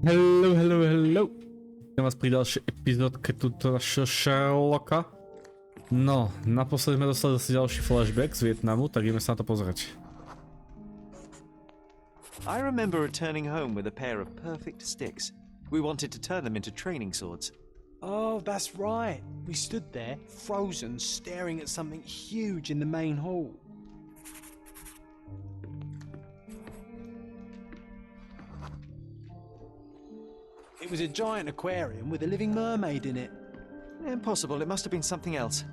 Hello. Vítam vás pri ďalšej epizódke túto našeho Sherlocka. No, naposledy sme dostali zase ďalší flashback z Vietnamu, tak ideme sa na to pozrieť. I remember returning home with a pair of perfect sticks. We wanted to turn them into training swords. Oh, that's right. We stood there, frozen, staring at something huge in the main hall. It was a giant aquarium with a living mermaid in it. Impossible, it must have been something else.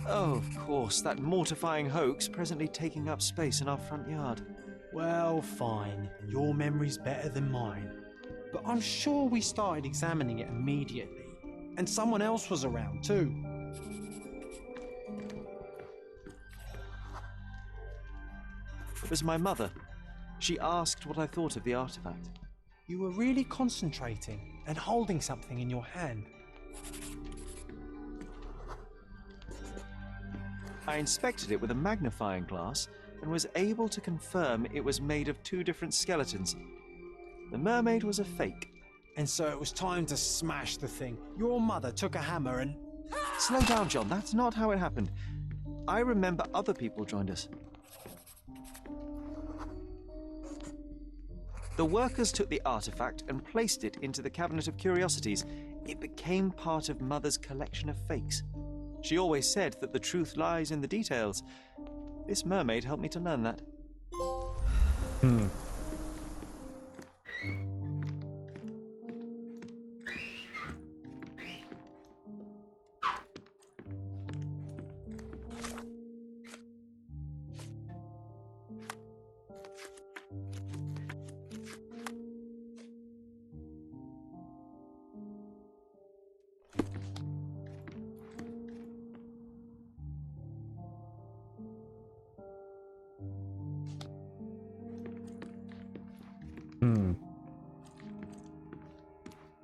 Oh, of course, that mortifying hoax presently taking up space in our front yard. Well, fine. Your memory's better than mine. But I'm sure we started examining it immediately. And someone else was around too. It was my mother. She asked what I thought of the artifact. You were really concentrating and holding something in your hand. I inspected it with a magnifying glass and was able to confirm it was made of two different skeletons. The mermaid was a fake. And so it was time to smash the thing. Your mother took a hammer and... Slow down, John, that's not how it happened. I remember other people joined us. The workers took the artifact and placed it into the cabinet of curiosities. It became part of Mother's collection of fakes. She always said that the truth lies in the details. This mermaid helped me to learn that.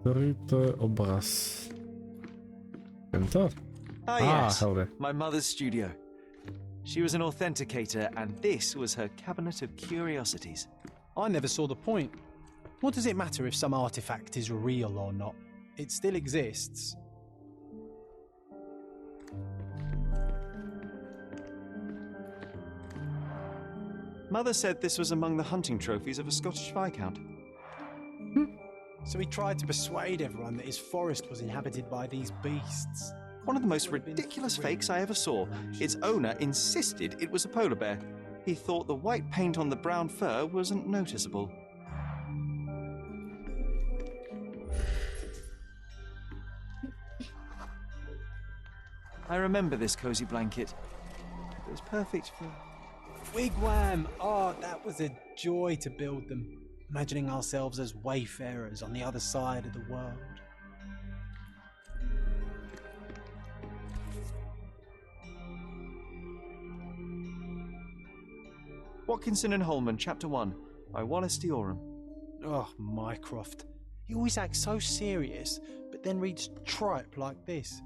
Ktorý to je obraz? Tento? Yes, helde. my mother's studio. She was an authenticator, and this was her cabinet of curiosities. I never saw the point. What does it matter if some artifact is real or not? It still exists. Mother said this was among the hunting trophies of a Scottish Viscount. So he tried to persuade everyone that his forest was inhabited by these beasts. One of the most ridiculous fakes I ever saw. Its owner insisted it was a polar bear. He thought the white paint on the brown fur wasn't noticeable. I remember this cozy blanket. It was perfect for... Wigwam! Oh, that was a joy to build them. Imagining ourselves as wayfarers on the other side of the world. Watkinson and Holman, Chapter 1, by Wallace Dioram. Oh, Mycroft. He always acts so serious, but then reads tripe like this.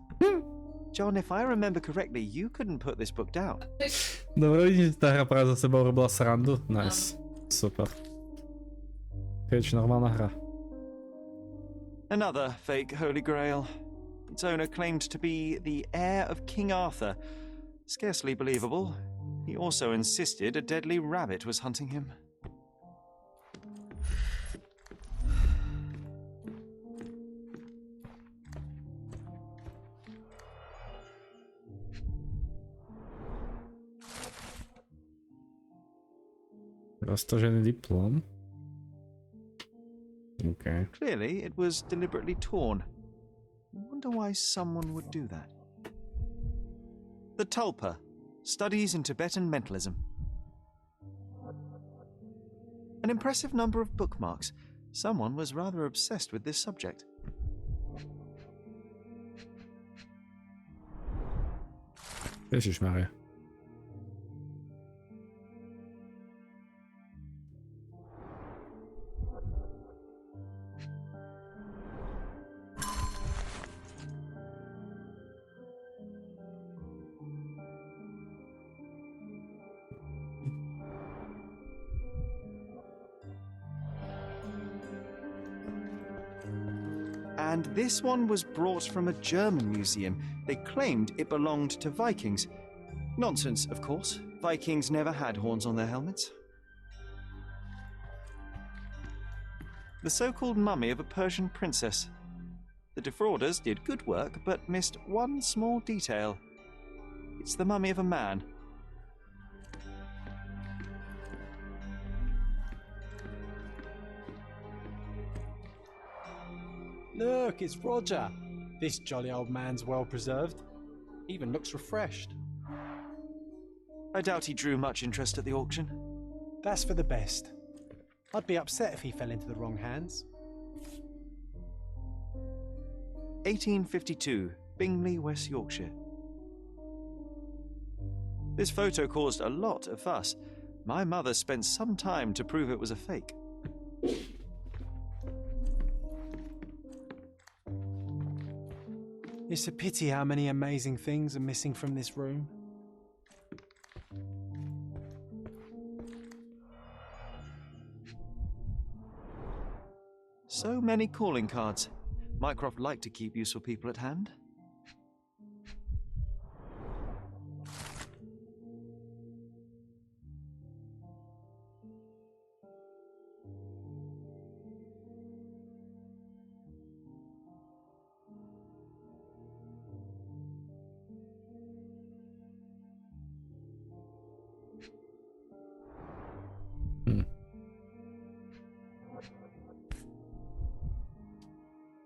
John, if I remember correctly, you couldn't put this book down. Dobre, vidíte, tá hra práve za sebou robila srandu. Nice. Super. Keď normálna hra. Another fake Holy Grail. Its owner claimed to be the heir of King Arthur. Scarcely believable. He also insisted a deadly rabbit was hunting him. Roztržený diplom. Okay. Clearly, it was deliberately torn. I wonder why someone would do that. The Tulpa, Studies in Tibetan Mentalism. An impressive number of bookmarks. Someone was rather obsessed with this subject. Ježišmaria. And this one was brought from a German museum. They claimed it belonged to Vikings. Nonsense, of course. Vikings never had horns on their helmets. The so-called mummy of a Persian princess. The defrauders did good work, but missed one small detail. It's the mummy of a man. Look, it's Roger. This jolly old man's well preserved. Even looks refreshed. I doubt he drew much interest at the auction. That's for the best. I'd be upset if he fell into the wrong hands. 1852, Bingley, West Yorkshire. This photo caused a lot of fuss. My mother spent some time to prove it was a fake. It's a pity how many amazing things are missing from this room. So many calling cards. Mycroft liked to keep useful people at hand.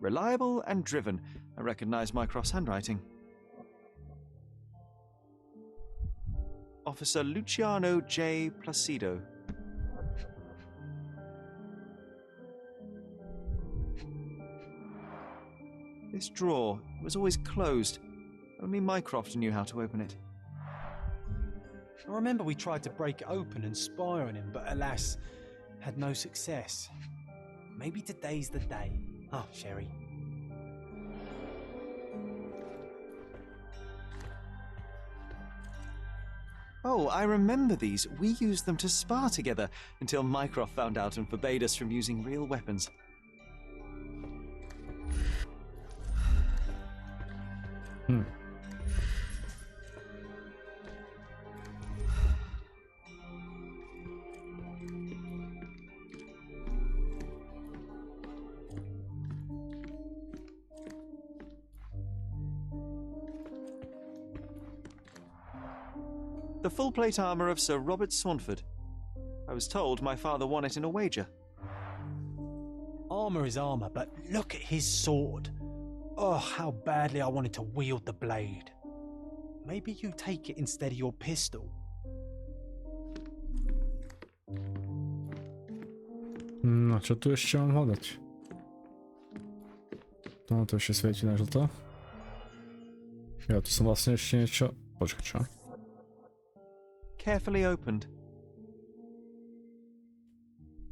Reliable and driven. I recognize Mycroft's handwriting. Officer Luciano J. Placido. This drawer was always closed. Only Mycroft knew how to open it. I remember we tried to break it open and spy on him, but alas, had no success. Maybe today's the day. Oh, Sherry. Oh, I remember these. We used them to spar together until Mycroft found out and forbade us from using real weapons. The full plate armour of Sir Robert Saunford. I was told my father won it in a wager. Armour is armour, but look at his sword. Oh, how badly I wanted to wield the blade. Maybe you take it instead of your pistol. No, čo tu ešte mám hľadať? No, to ešte svieti na žlto. Ja, tu som vlastne ešte niečo... Počkaj, čo? Carefully opened.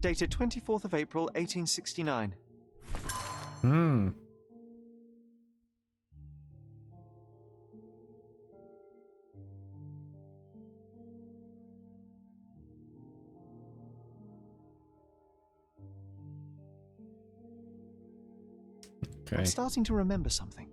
Dated 24th of April, 1869. Okay. I'm starting to remember something.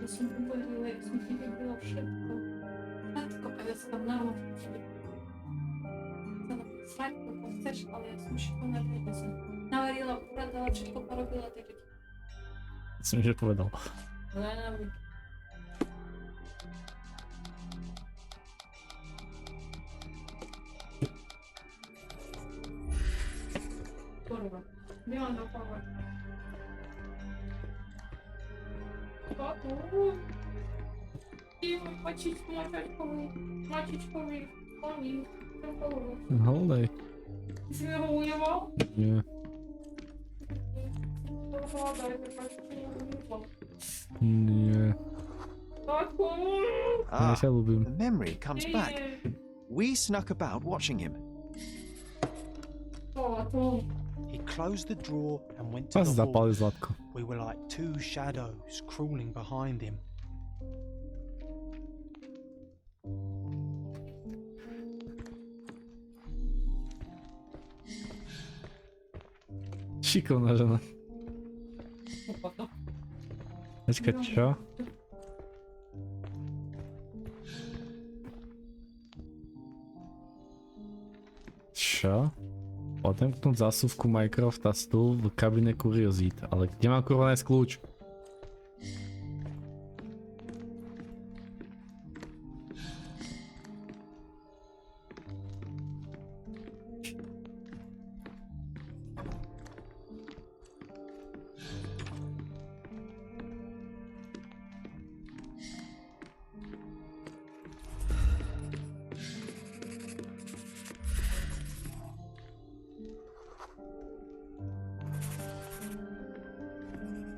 Ja som to pojawiła, jak są chwilę było szybko. Tylko pewnie tam na Srać, to chcesz, ale ja som šitko navrila som. Navarila, ukradala, všetko porobila, tak jak... Co mi się povedal? Len... Kurwa, miałam do powa. Macičkovi, koní, Holiday. Ty si mi ho ujebal? Nie. To hľadaj, to máš, Nie, Taku! ja Ah, się lubię. the memory comes back. Nie. We snuck about watching him. O, tu. He closed the drawer and went to Was the hall. zapal Zlatko. We were like two shadows crawling behind him. Šikovná žena. Chłopaka. Počkať, čo? Čo? Odemknúť zásuvku Minecrafta stôl v kabine kuriozít. Ale kde mám kurva nájsť kľúč?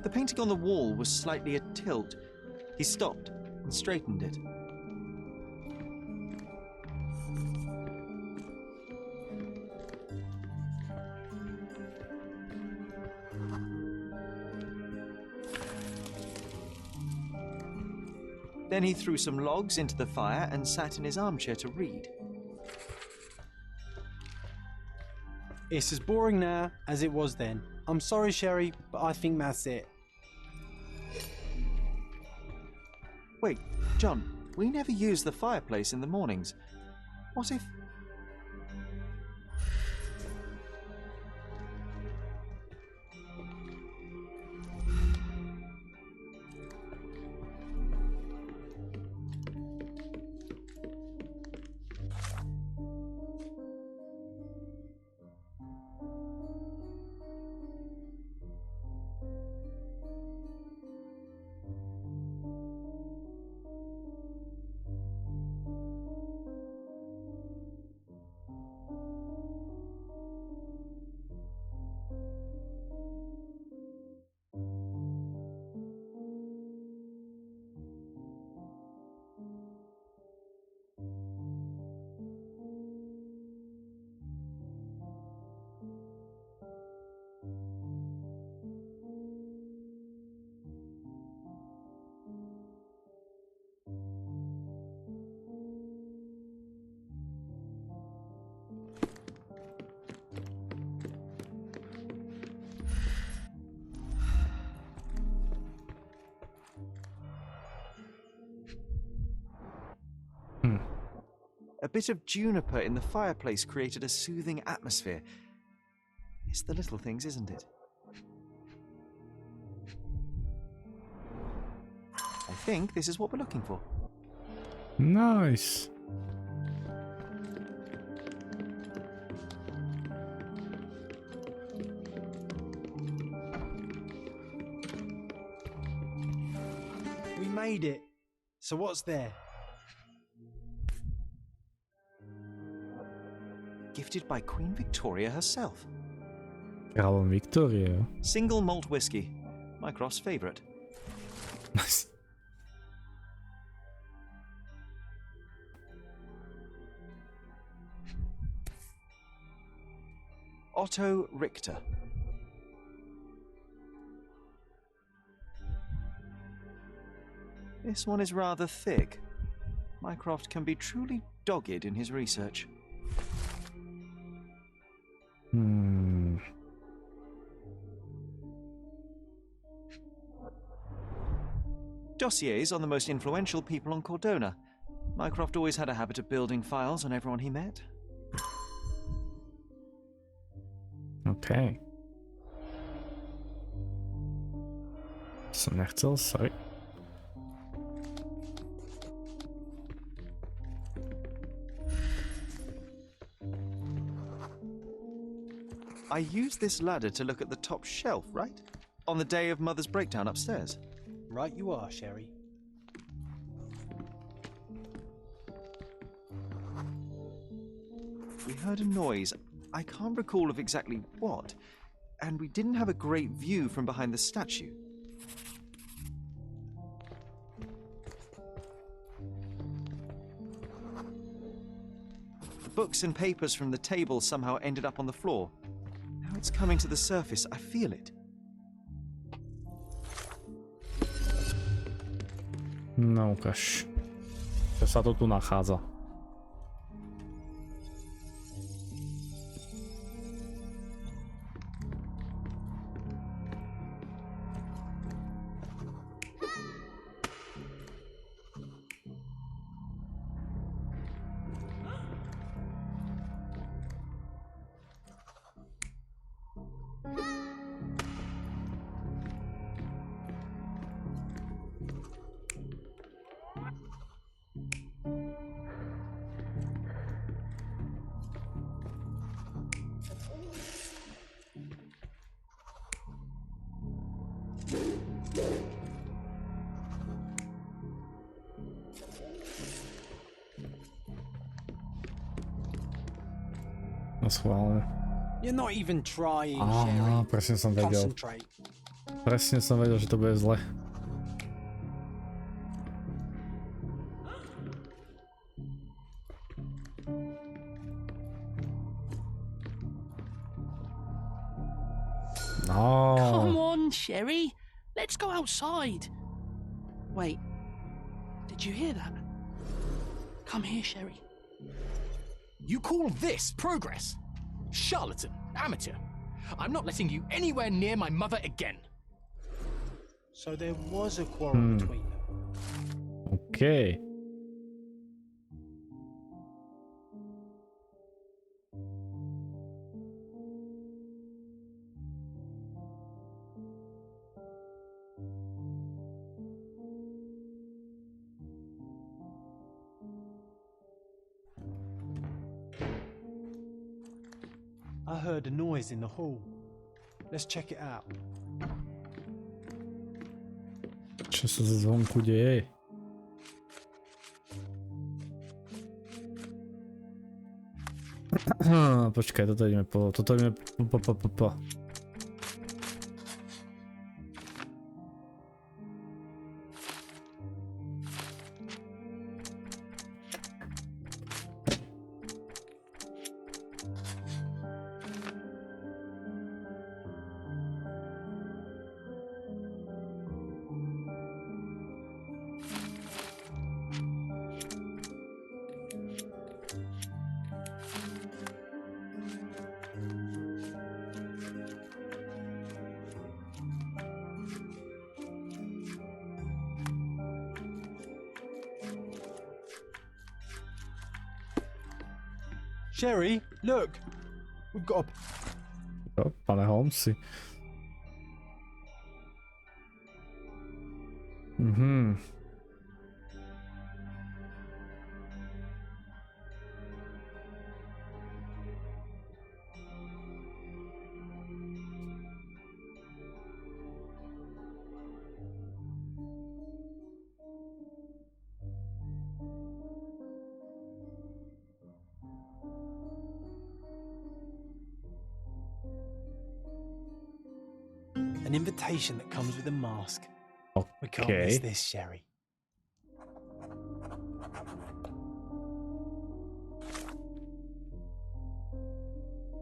The painting on the wall was slightly atilt. He stopped and straightened it. Then he threw some logs into the fire and sat in his armchair to read. It's as boring now as it was then. I'm sorry, Sherry, but I think that's it. Wait, John, we never use the fireplace in the mornings. What if... A bit of juniper in the fireplace created a soothing atmosphere. It's the little things, isn't it? I think this is what we're looking for. Nice. We made it. So what's there? Gifted by Queen Victoria herself. Kráľom Viktórie, jo. Single malt whiskey. Mycroft's favourite. Nice. Otto Richter. This one is rather thick. Mycroft can be truly dogged in his research. Dossiers on the most influential people on Cordona. Mycroft always had a habit of building files on everyone he met. OK. Som nechcel, sorry. I used this ladder to look at the top shelf, right? On the day of Mother's breakdown upstairs. Right you are, Sherry. We heard a noise. I can't recall of exactly what, and we didn't have a great view from behind the statue. books and papers from the table somehow ended up on the floor. Now it's coming to the surface. I feel it. No ukáž. Čo sa to tu nachádza? No schválne. You're not even trying, Á, Sherry. presne som vedel. Concentrate. Presne som vedel, že to bude zle. Come No. on, Sherry. Let's go outside. Wait. Did you hear that? Come here, Sherry. You call this progress? Charlatan, amateur. I'm not letting you anywhere near my mother again. So there was a quarrel between them. OK. I heard a noise in the hall. Let's check it out. Čo sa zvonku deje? Počkaj, toto ideme po... po. Sherry, look! We've got a... Jo, pane Holmesi. Mhm. An invitation that comes with a mask. We can't miss this, Sherry.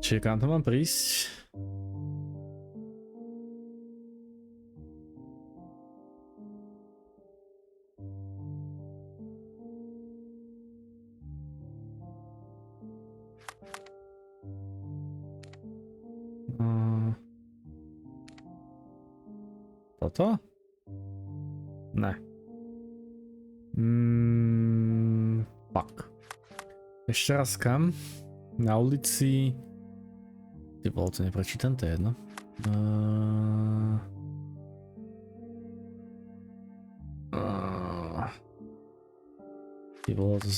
Čiže kam to mám prísť? Toto? Ne. Fuck. Ešte raz kam? Na ulici... Ty bolo to neprečítam, to je jedno. Ty bolo, to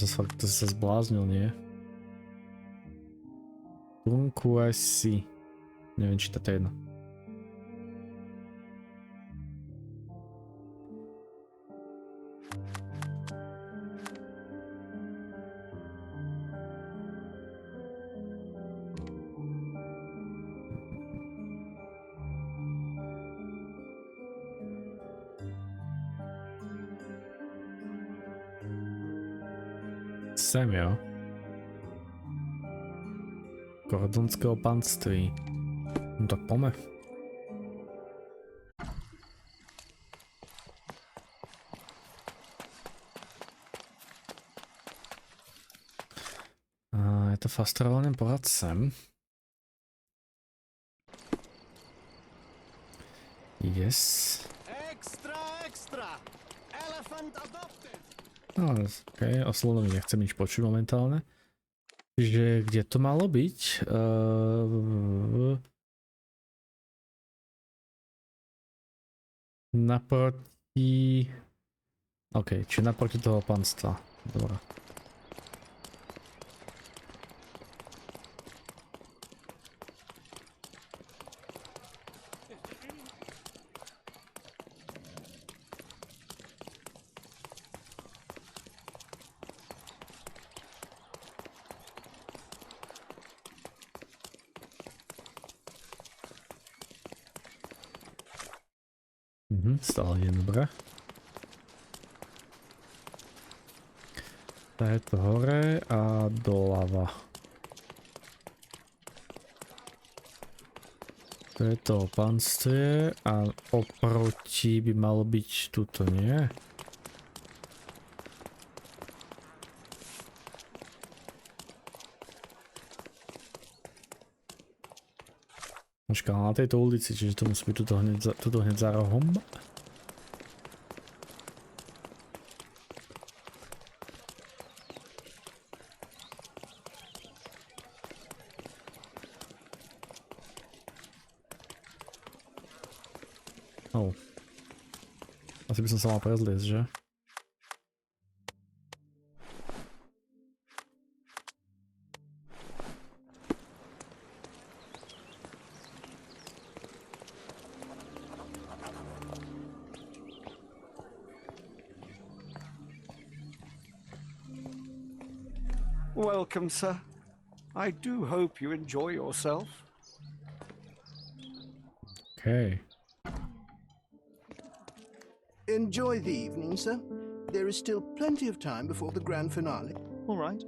sa zbláznil, nie? Tunku asi. Neviem, či to je jedno. Sem, jo. Kordonského panství. No tak poďme. Je to fastrovaný pořád sem. Yes. Extra! Elephant adopted! No, ok, o Slonovi nechcem nič počuť momentálne. Že kde to malo byť? Naproti... Ok, či naproti toho panstva. Dobre. Stále je dobré. To je to hore a doľava. To je to panstvie a oproti by malo byť tuto, nie? Počkaj, na tejto ulici, čiže to musí byť tuto hneď za rohom. Oh. Asi by som sa mal prezliecť, že? Welcome, sir. I do hope you enjoy yourself. Okay. Enjoy the evening, sir. There is still plenty of time before the grand finale. All right.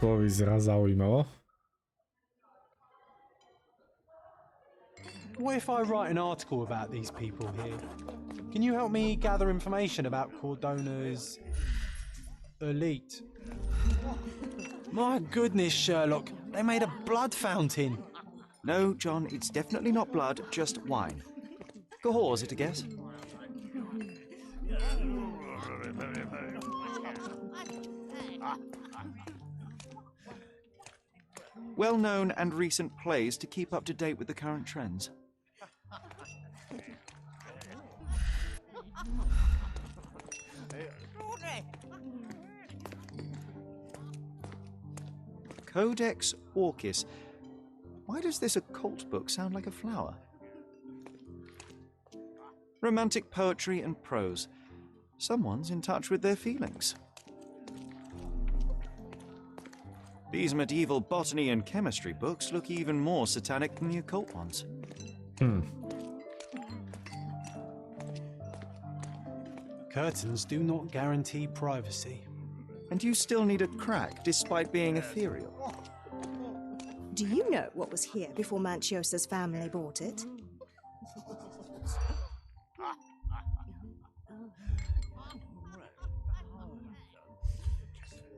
To vyzerá zaujímavo. What if I write an article about these people here? Can you help me gather information about Cordona's elite? My goodness, Sherlock, they made a blood fountain. No, John, it's definitely not blood, just wine. Cahors it, I guess. Well-known and recent plays to keep up to date with the current trends. Codex Orchis. Why does this occult book sound like a flower? Romantic poetry and prose. Someone's in touch with their feelings. These medieval botany and chemistry books look even more satanic than the occult ones. Curtains do not guarantee privacy. And you still need a crack despite being ethereal. Do you know what was here before Manchiosa's family bought it?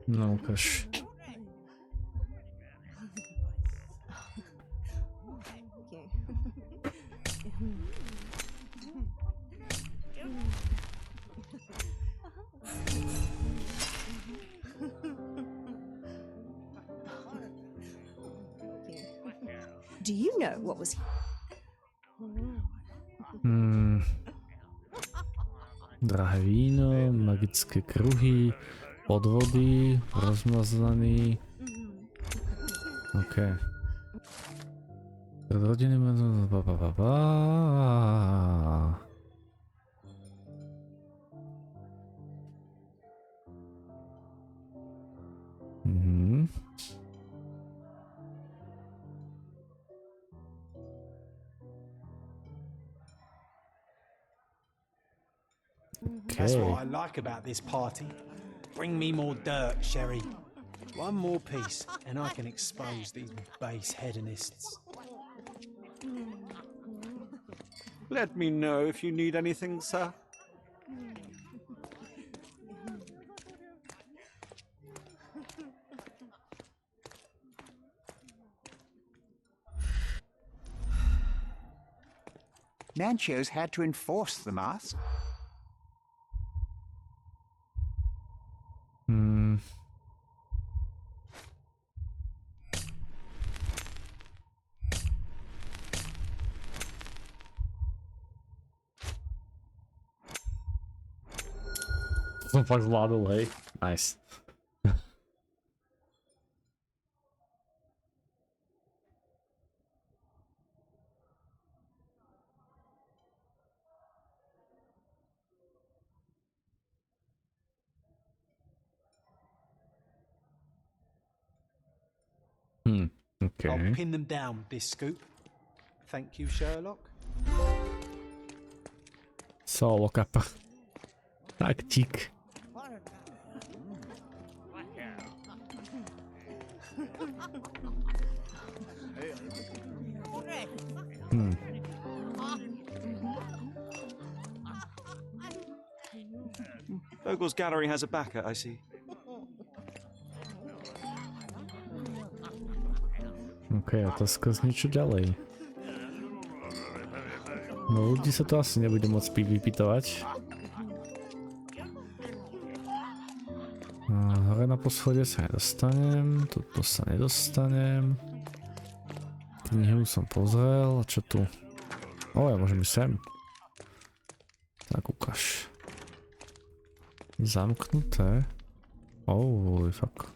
No, gosh. Do you know what was Drahé víno, magické kruhy, Podvody, rozmazlený. OK. Rodiny... Mhm. That's Okay. what I like about this party. Bring me more dirt, Sherry. One more piece, and I can expose these base hedonists. Let me know if you need anything, sir. Manchos had to enforce the mask. Hmm. To som fakt zvládol, hej. Nice. I'll Okay. pin them down with this scoop. Thank you, Sherlock. Solo kapa. Taktík. Vogel's gallery has a backer, I see. OK, otázka znie čo ďalej. No ľudí sa to asi nebude môcť vypytovať. Hore na poschodie sa nedostanem, toto sa nedostanem. Knihu som pozrel, a čo tu? O, ja môžem ísť sem. Tak ukáž. Zamknuté. Holy fuck.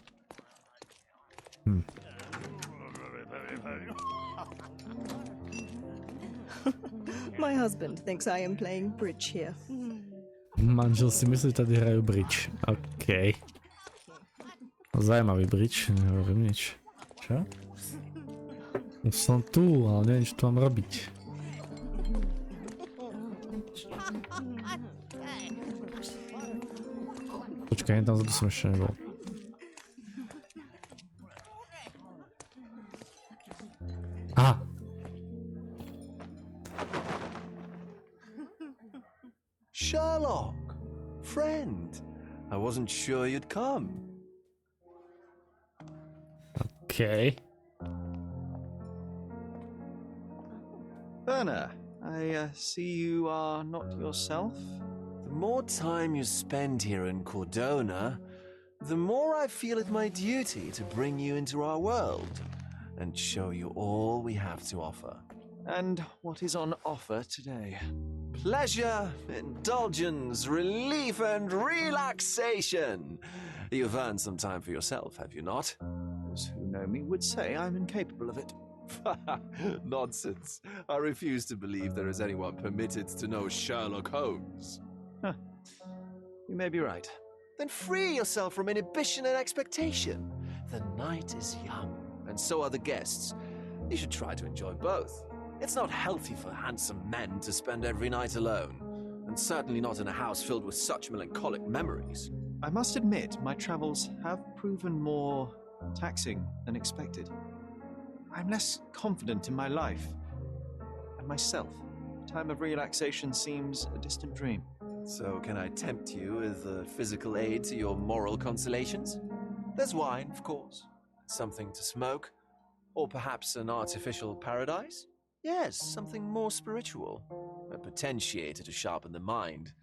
My husband thinks I am playing bridge here. Manžel si myslí, že tady hrajú bridge. OK. Zajímavý bridge, nehovorím nič. Čo? Už som tu, ale neviem, čo tu mám robiť. Počkaj, tam za to som ešte nebol. Aha! Sherlock! Friend! I wasn't sure you'd come. OK. Werner, I see you are not yourself. The more time you spend here in Cordona, the more I feel it my duty to bring you into our world and show you all we have to offer. And what is on offer today? Pleasure, indulgence, relief, and relaxation. You've earned some time for yourself, have you not? Those who know me would say I'm incapable of it. Nonsense. I refuse to believe there is anyone permitted to know Sherlock Holmes. Huh. You may be right. Then free yourself from inhibition and expectation. The night is young, and so are the guests. You should try to enjoy both. It's not healthy for handsome men to spend every night alone, and certainly not in a house filled with such melancholic memories. I must admit, my travels have proven more taxing than expected. I'm less confident in my life and myself. A time of relaxation seems a distant dream. So can I tempt you with a physical aid to your moral consolations? There's wine, of course, something to smoke, or perhaps an artificial paradise? Yes, something more spiritual, a potentiator to sharpen the mind.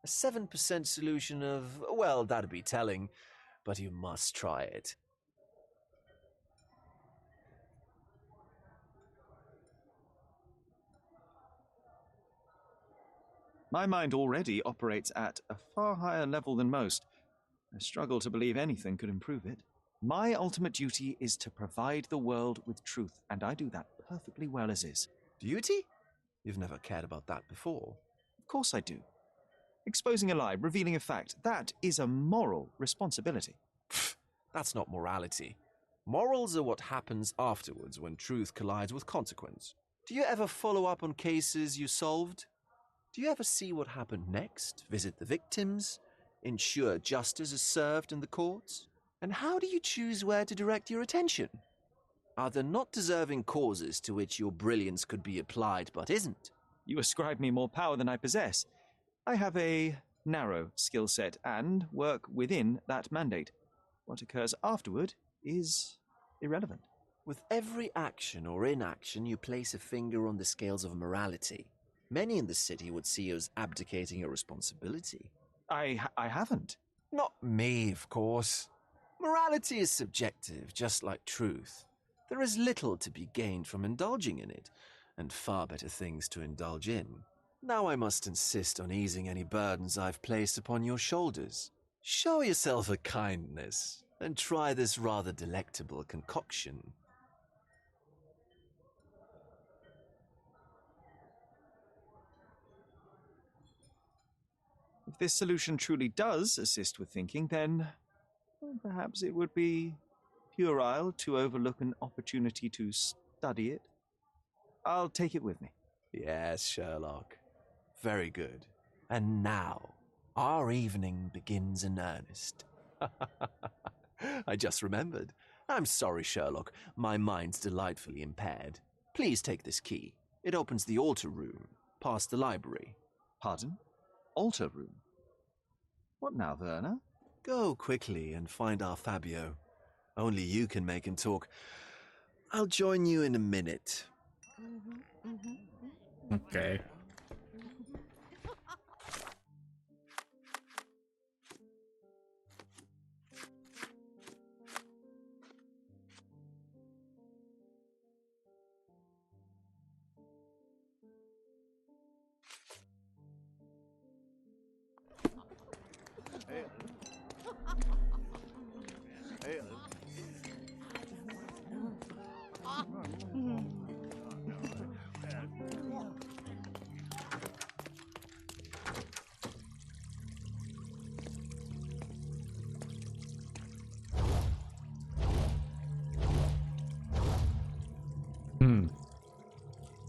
A 7% solution of, well, that'd be telling, but you must try it. My mind already operates at a far higher level than most. I struggle to believe anything could improve it. My ultimate duty is to provide the world with truth, and I do that perfectly well as is. Duty? You've never cared about that before. Of course I do. Exposing a lie, revealing a fact, that is a moral responsibility. That's not morality. Morals are what happens afterwards when truth collides with consequence. Do you ever follow up on cases you solved? Do you ever see what happened next, visit the victims, ensure justice is served in the courts? And how do you choose where to direct your attention? Are there not deserving causes to which your brilliance could be applied but isn't? You ascribe me more power than I possess. I have a narrow skill set and work within that mandate. What occurs afterward is irrelevant. With every action or inaction, you place a finger on the scales of morality. Many in the city would see you as abdicating your responsibility. I haven't. Not me, of course. Morality is subjective, just like truth. There is little to be gained from indulging in it, and far better things to indulge in. Now I must insist on easing any burdens I've placed upon your shoulders. Show yourself a kindness, and try this rather delectable concoction. If this solution truly does assist with thinking, then perhaps it would be puerile to overlook an opportunity to study it. I'll take it with me. Yes, Sherlock. Very good. And now, our evening begins in earnest. I just remembered. I'm sorry, Sherlock. My mind's delightfully impaired. Please take this key. It opens the altar room, past the library. Pardon? Altar room? What now, Werner? Go quickly and find our Fabio. Only you can make him talk. I'll join you in a minute. Okay.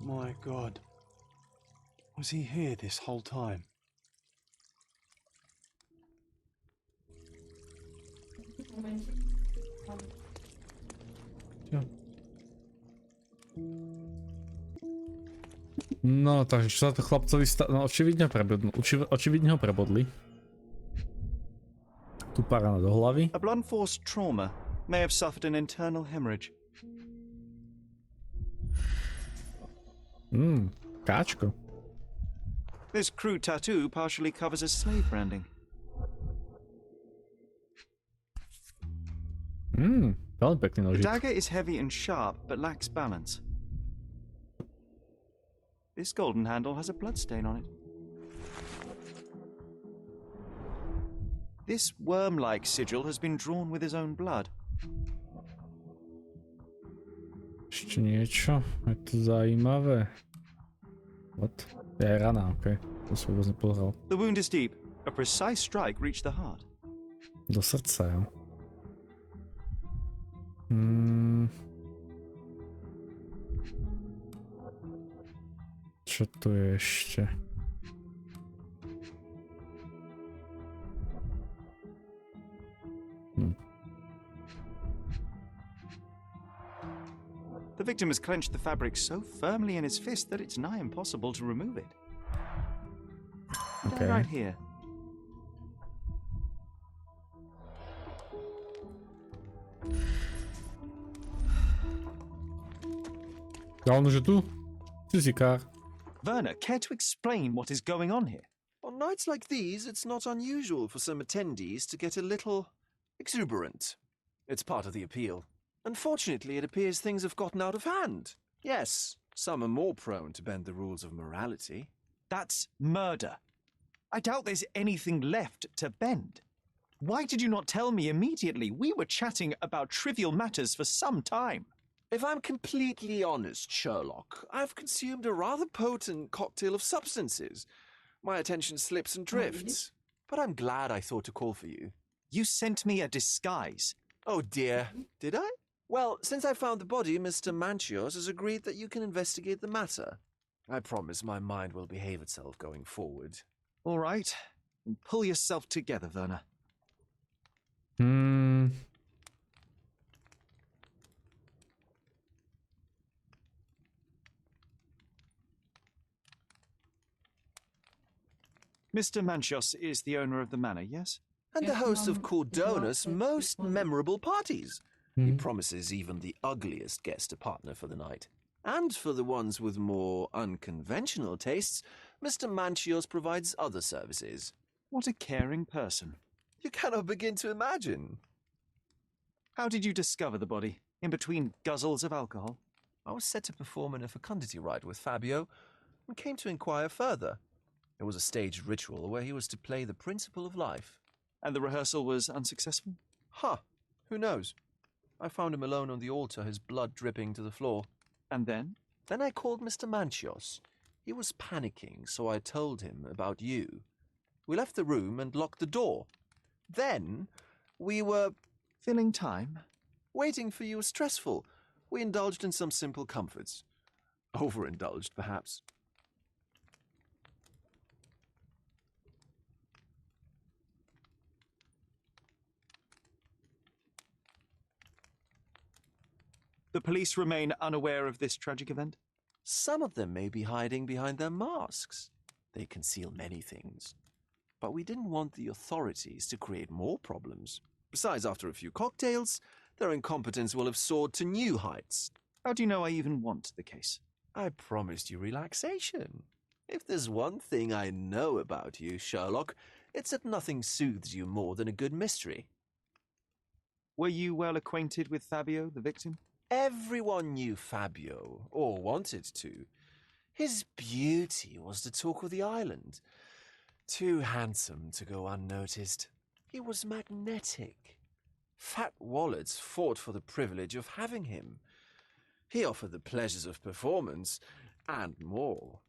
My God. Was he here this whole time? No, takže čo sa to chlapcovi no očividne ho prebodli. Tu parana do hlavy. A blunt force trauma may have suffered an internal hemorrhage. Káčko. This crude tattoo partially covers a slave branding. Veľmi pekný The nožík. dagger is heavy and sharp, but lacks balance. This golden handle has a bloodstain on it. This worm-like sigil has been drawn with his own blood. Ešte niečo. Je to zaujímavé. What? Je rana, okej. To som vôbec nepozeral. The wound is deep. A precise strike reached the heart. Do srdca, jo. Čo tu je ešte? The victim has clenched the fabric so firmly in his fist that it's nigh impossible to remove it. Okay. Right here. Ja, on už je tu? Fyzikár. Werner, care to explain what is going on here? On nights like these, it's not unusual for some attendees to get a little exuberant. It's part of the appeal. Unfortunately, it appears things have gotten out of hand. Yes, some are more prone to bend the rules of morality. That's murder. I doubt there's anything left to bend. Why did you not tell me immediately? We were chatting about trivial matters for some time. If I'm completely honest, Sherlock, I've consumed a rather potent cocktail of substances. My attention slips and drifts. But I'm glad I thought to call for you. You sent me a disguise. Oh dear, did I? Well, since I found the body, Mr. Manchios has agreed that you can investigate the matter. I promise my mind will behave itself going forward. All right. Then pull yourself together, Werner. Mr. Manchios is the owner of the manor, yes? And the host of Cordona's most memorable parties. He promises even the ugliest guest a partner for the night. And for the ones with more unconventional tastes, Mr. Manchios provides other services. What a caring person. You cannot begin to imagine. How did you discover the body? In between guzzles of alcohol? I was set to perform in a fecundity rite with Fabio and came to inquire further. It was a staged ritual where he was to play the principle of life. And the rehearsal was unsuccessful? Who knows? I found him alone on the altar, his blood dripping to the floor. And then? Then I called Mr. Manchios. He was panicking, so I told him about you. We left the room and locked the door. Then we were... Filling time? Waiting for you was stressful. We indulged in some simple comforts. Overindulged, perhaps. The police remain unaware of this tragic event? Some of them may be hiding behind their masks. They conceal many things. But we didn't want the authorities to create more problems. Besides, after a few cocktails, their incompetence will have soared to new heights. How do you know I even want the case? I promised you relaxation. If there's one thing I know about you, Sherlock, it's that nothing soothes you more than a good mystery. Were you well acquainted with Fabio, the victim? Everyone knew Fabio, or wanted to. His beauty was the talk of the island. Too handsome to go unnoticed. He was magnetic. Fat wallets fought for the privilege of having him. He offered the pleasures of performance, and more.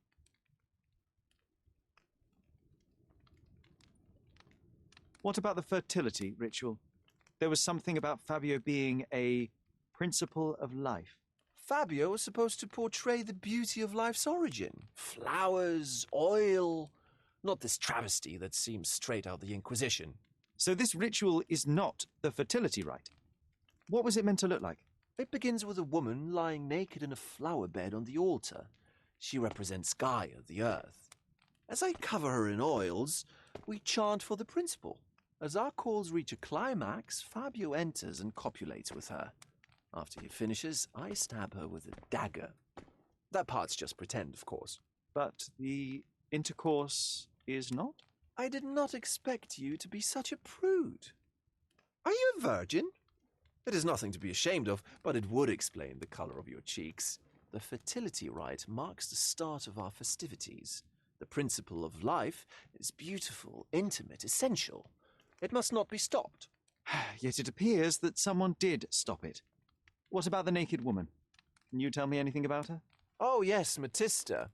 What about the fertility ritual? There was something about Fabio being a principle of life. Fabio was supposed to portray the beauty of life's origin. Flowers, oil, not this travesty that seems straight out the Inquisition. So this ritual is not the fertility rite. What was it meant to look like? It begins with a woman lying naked in a flower bed on the altar. She represents Gaia, the earth. As I cover her in oils, we chant for the principle. As our calls reach a climax, Fabio enters and copulates with her. After he finishes, I stab her with a dagger. That part's just pretend, of course. But the intercourse is not? I did not expect you to be such a prude. Are you a virgin? It is nothing to be ashamed of, but it would explain the color of your cheeks. The fertility rite marks the start of our festivities. The principle of life is beautiful, intimate, essential. It must not be stopped. Yet it appears that someone did stop it. What about the naked woman? Can you tell me anything about her? Oh, yes, Matista.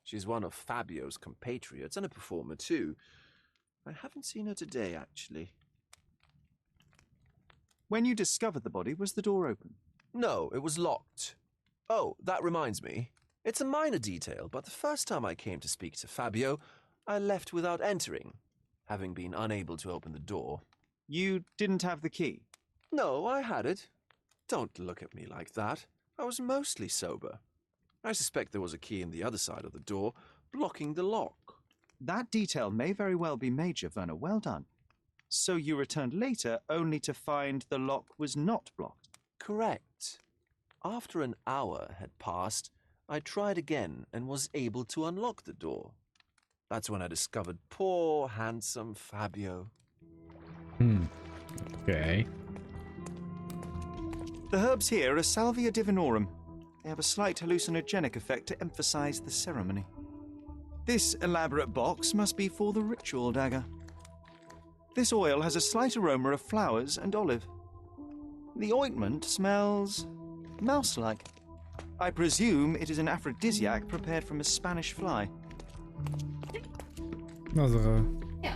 She's one of Fabio's compatriots and a performer, too. I haven't seen her today, actually. When you discovered the body, was the door open? No, it was locked. Oh, that reminds me. It's a minor detail, but the first time I came to speak to Fabio, I left without entering, having been unable to open the door. You didn't have the key? No, I had it. Don't look at me like that. I was mostly sober. I suspect there was a key in the other side of the door, blocking the lock. That detail may very well be major, Werner. Well done. So you returned later only to find the lock was not blocked? Correct. After an hour had passed, I tried again and was able to unlock the door. That's when I discovered poor, handsome Fabio. Okay. The herbs here are Salvia divinorum. They have a slight hallucinogenic effect to emphasize the ceremony. This elaborate box must be for the ritual dagger. This oil has a slight aroma of flowers and olive. The ointment smells mouse-like. I presume it is an aphrodisiac prepared from a Spanish fly. Also, Ja.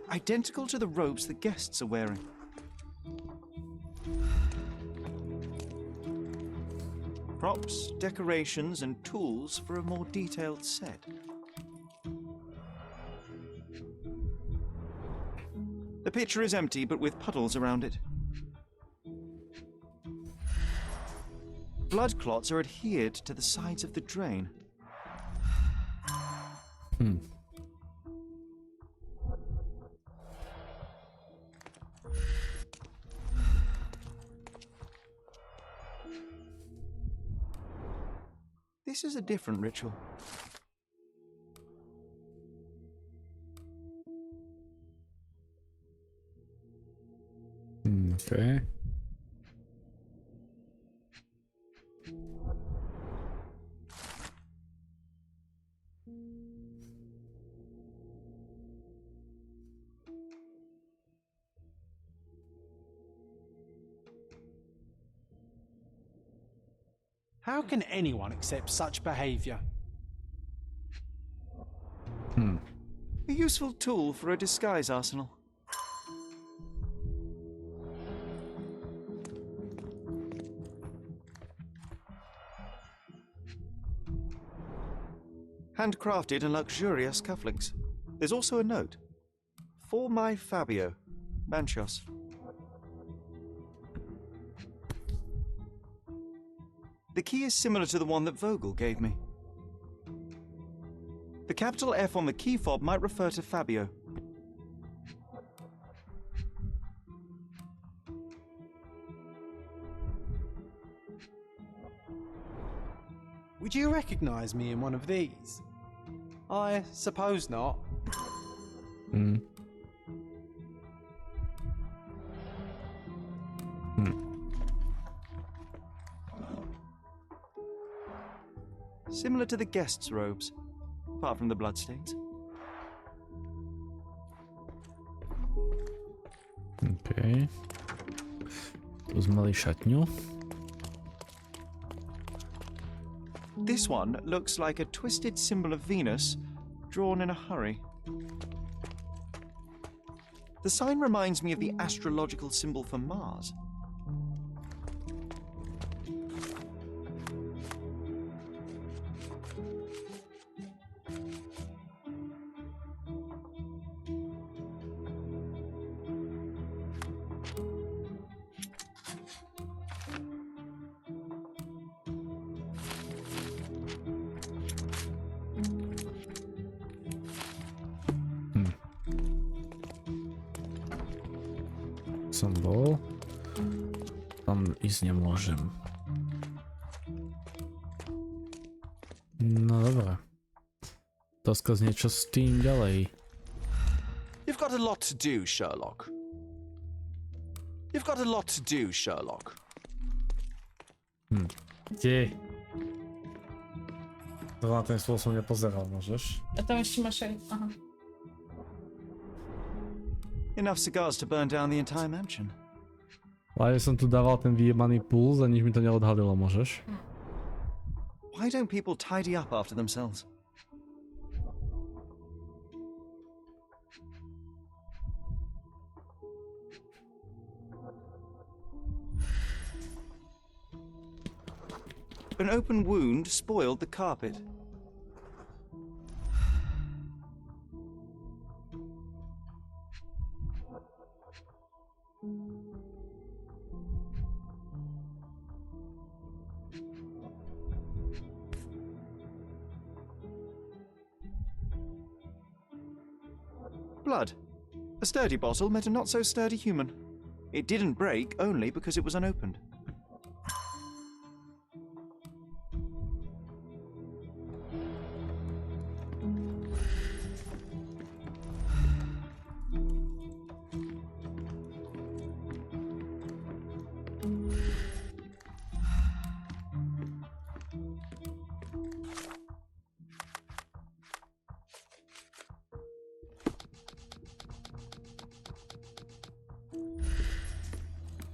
Identical to the robes the guests are wearing. Props, decorations, and tools for a more detailed set. The pitcher is empty, but with puddles around it. Blood clots are adhered to the sides of the drain. This is a different ritual. Okay. How can anyone accept such behaviour? A useful tool for a disguise arsenal. Handcrafted and luxurious cufflinks. There's also a note. For my Fabio, Manchos. The key is similar to the one that Vogel gave me. The capital F on the key fob might refer to Fabio. Would you recognise me in one of these? I suppose not. Similar to the guests' robes, apart from the bloodstains. Okay. Tu sme mali šatňu. This one looks like a twisted symbol of Venus, drawn in a hurry. The sign reminds me of the astrological symbol for Mars. Som bol. Tam ísť nemôžem. No dobré. Otázka znie, čo s tým ďalej. You've got a lot to do, Sherlock. You've got a lot to do, Sherlock. Kde? To na ten stôl som nepozeral, môžeš? A tam ešte máš aj... Aha. Enough cigars to burn down the entire mansion. Ale som tu dával ten vyjebaný puls a nič mi to neodhalilo, môžeš? Why don't people tidy up after themselves? An open wound spoiled the carpet. Blood. A sturdy bottle met a not-so-sturdy human. It didn't break only because it was unopened.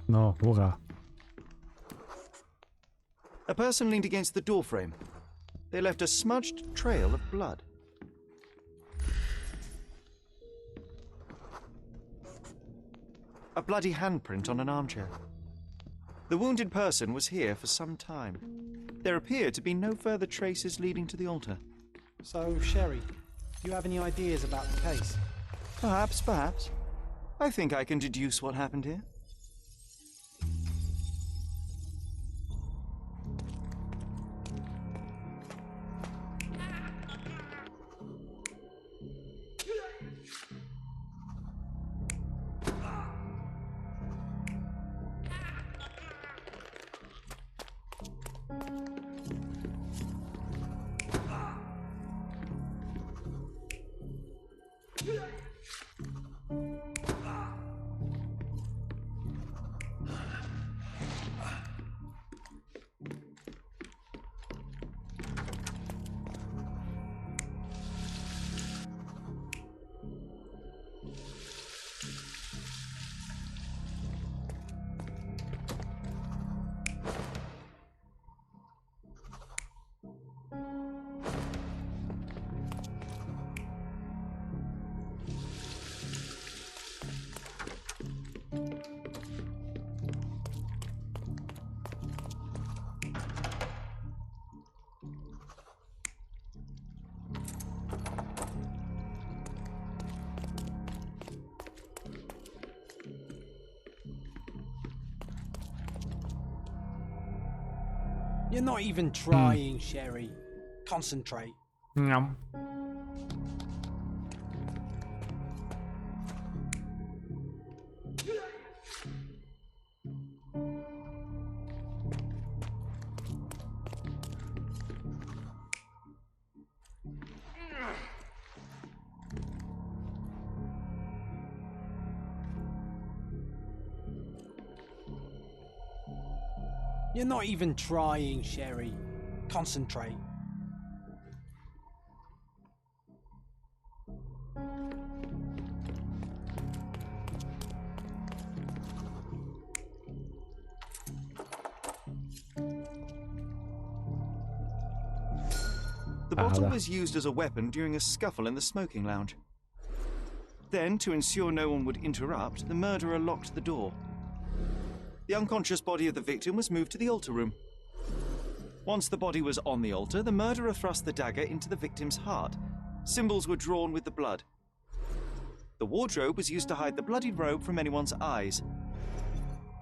No, hurá. A person leaned against the doorframe. They left a smudged trail of blood. A bloody handprint on an armchair. The wounded person was here for some time. There appear to be no further traces leading to the altar. So, Sherry, do you have any ideas about the case? Perhaps. I think I can deduce what happened here. You're not even trying, Sherry. Concentrate. Nom. You're not even trying, Sherry. Concentrate. The bottle was used as a weapon during a scuffle in the smoking lounge. Then, to ensure no one would interrupt, the murderer locked the door. The unconscious body of the victim was moved to the altar room. Once the body was on the altar, the murderer thrust the dagger into the victim's heart. Symbols were drawn with the blood. The wardrobe was used to hide the bloodied robe from anyone's eyes.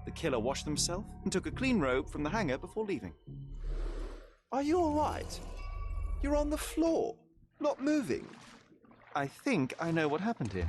The killer washed himself and took a clean robe from the hanger before leaving. Are you all right? You're on the floor, not moving. I think I know what happened here.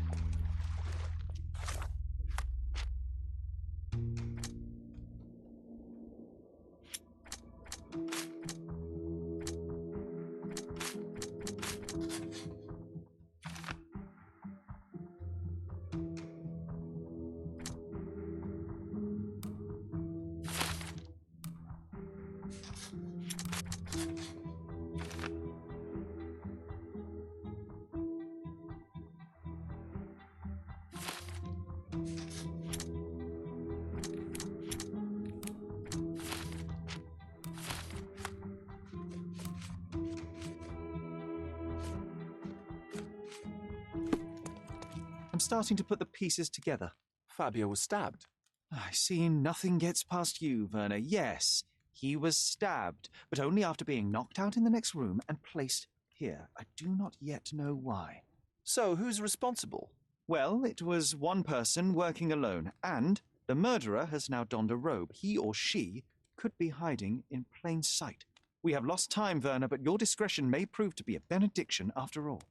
I'm starting to put the pieces together. Fabio was stabbed. I see nothing gets past you, Werner. Yes, he was stabbed, but only after being knocked out in the next room and placed here. I do not yet know why. So, who's responsible? Well, it was one person working alone, and the murderer has now donned a robe. He or she could be hiding in plain sight. We have lost time, Werner, but your discretion may prove to be a benediction after all.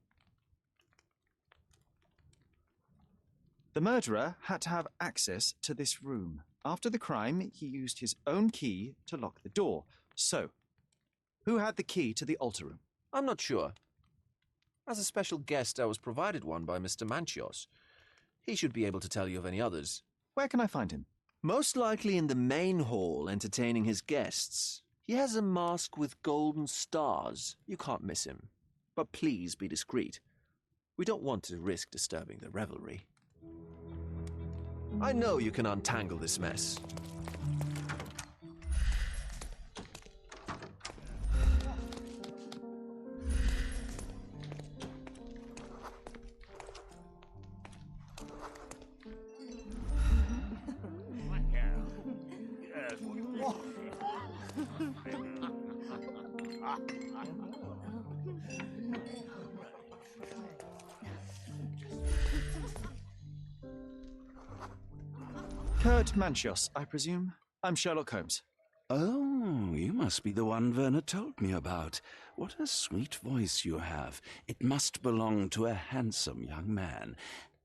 The murderer had to have access to this room. After the crime, he used his own key to lock the door. So, who had the key to the altar room? I'm not sure. As a special guest, I was provided one by Mr. Manchios. He should be able to tell you of any others. Where can I find him? Most likely in the main hall, entertaining his guests. He has a mask with golden stars. You can't miss him. But please be discreet. We don't want to risk disturbing the revelry. I know you can untangle this mess. Kurt Manchios, I presume? I'm Sherlock Holmes. Oh, you must be the one Werner told me about. What a sweet voice you have. It must belong to a handsome young man.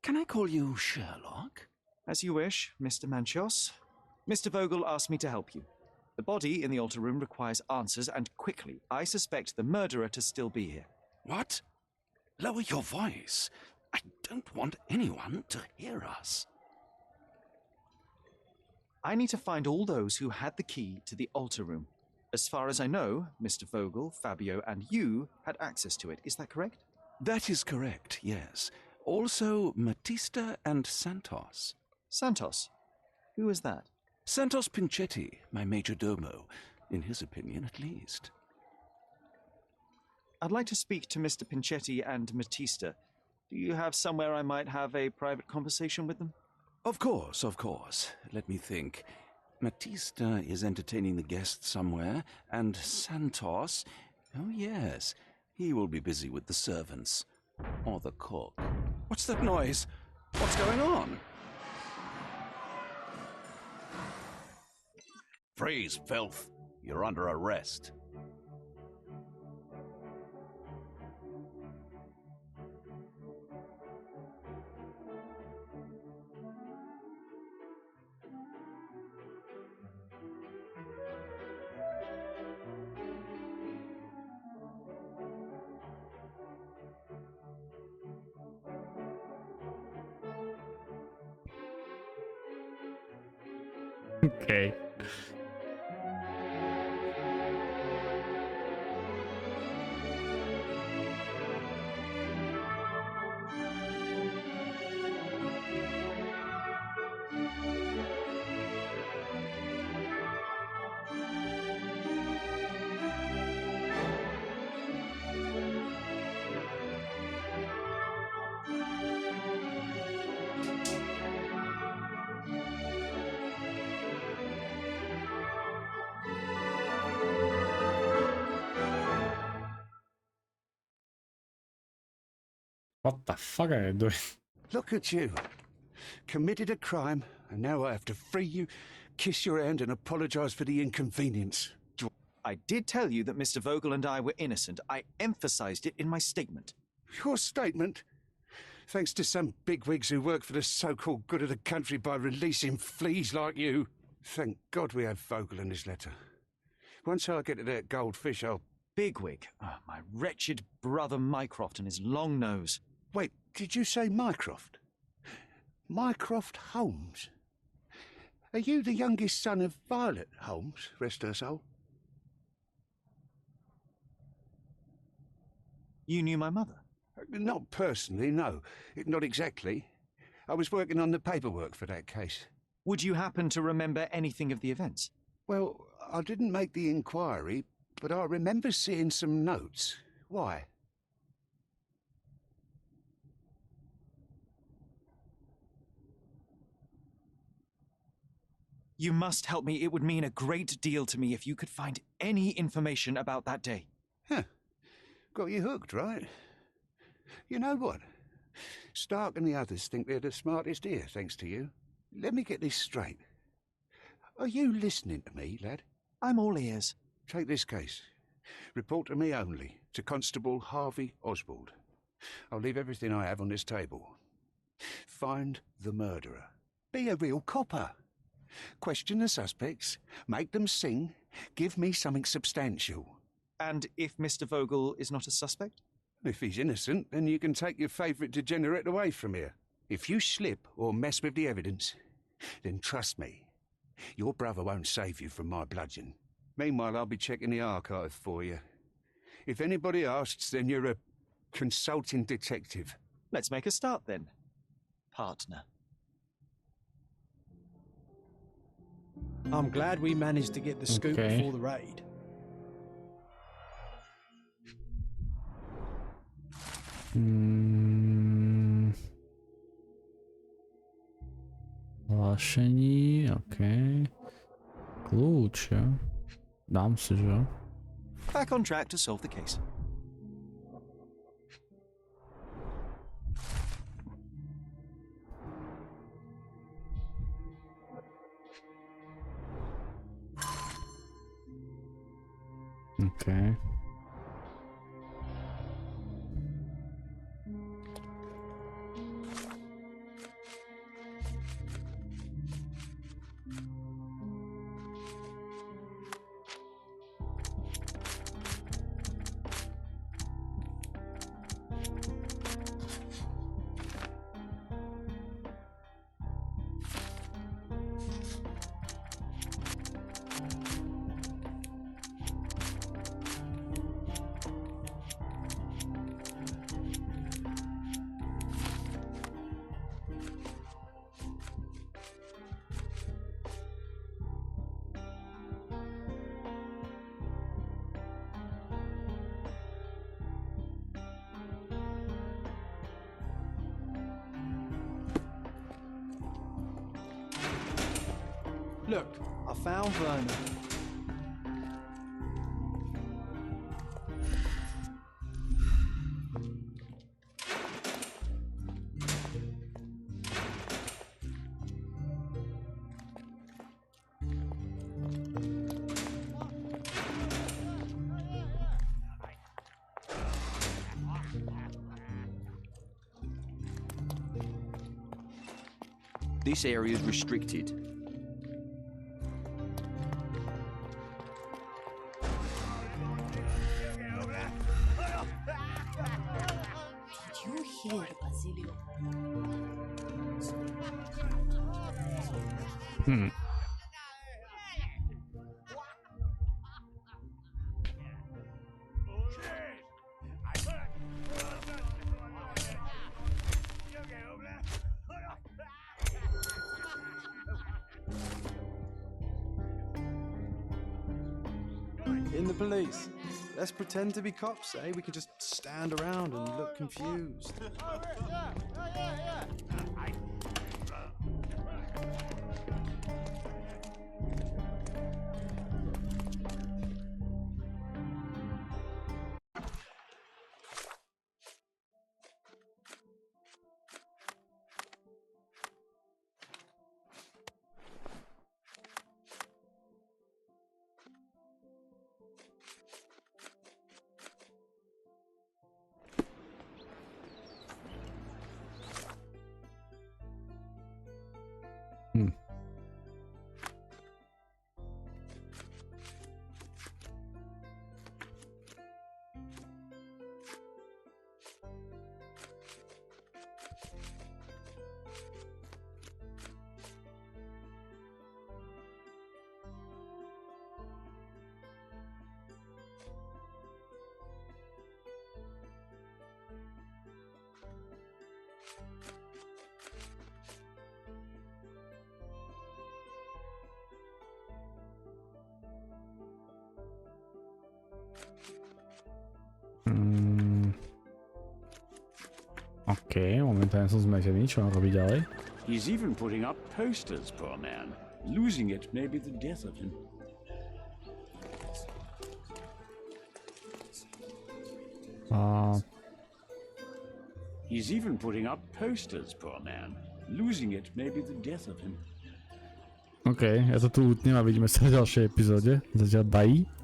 Can I call you Sherlock? As you wish, Mr. Manchios. Mr. Vogel asked me to help you. The body in the altar room requires answers, and quickly. I suspect the murderer to still be here. What? Lower your voice. I don't want anyone to hear us. I need to find all those who had the key to the altar room. As far as I know, Mr. Vogel, Fabio, and you had access to it. Is that correct? That is correct, yes. Also, Matista and Santos. Santos? Who is that? Santos Pinchetti, my major domo, in his opinion at least. I'd like to speak to Mr. Pinchetti and Matista. Do you have somewhere I might have a private conversation with them? Of course, of course. Let me think. Matista is entertaining the guests somewhere, and Santos... Oh, yes. He will be busy with the servants. Or the cook. What's that noise? What's going on? Freeze, filth. You're under arrest. Okay. What the fuck are you doing? Look at you. Committed a crime, and now I have to free you, kiss your hand, and apologize for the inconvenience. I did tell you that Mr. Vogel and I were innocent. I emphasized it in my statement. Your statement? Thanks to some bigwigs who work for the so-called good of the country by releasing fleas like you. Thank God we have Vogel in his letter. Once I get to that goldfish, I'll... Bigwig? Oh, my wretched brother Mycroft and his long nose. Wait, did you say Mycroft? Mycroft Holmes? Are you the youngest son of Violet Holmes, rest her soul? You knew my mother? Not personally, no. Not exactly. I was working on the paperwork for that case. Would you happen to remember anything of the events? Well, I didn't make the inquiry, but I remember seeing some notes. Why? You must help me. It would mean a great deal to me if you could find any information about that day. Huh. Got you hooked, right? You know what? Stark and the others think they're the smartest here, thanks to you. Let me get this straight. Are you listening to me, lad? I'm all ears. Take this case. Report to me only, to Constable Harvey Oswald. I'll leave everything I have on this table. Find the murderer. Be a real copper. Question the suspects, make them sing, give me something substantial. And if Mr. Vogel is not a suspect? If he's innocent, then you can take your favourite degenerate away from here. If you slip or mess with the evidence, then trust me, your brother won't save you from my bludgeon. Meanwhile, I'll be checking the archive for you. If anybody asks, then you're a consulting detective. Let's make a start then, partner. I'm glad we managed to get the scoop Okay. before the raid. Hlášení, OK. Kľúč, jo? Dám si, že jo? Back on track to solve the case. OK. Look, I found Vernon. This area is restricted. Did you hear Basilio? In the police. Let's pretend to be cops, eh? We can just stand around and look confused. OK, momentálne som zmetený, čo mám robiť ďalej? He's even putting up posters, poor man. Losing it may be the death of him. He's even putting up posters, poor man. Losing it may be the death of him. OK, ja to tu utnem a vidíme sa v ďalšej epizóde. Zatiaľ bye.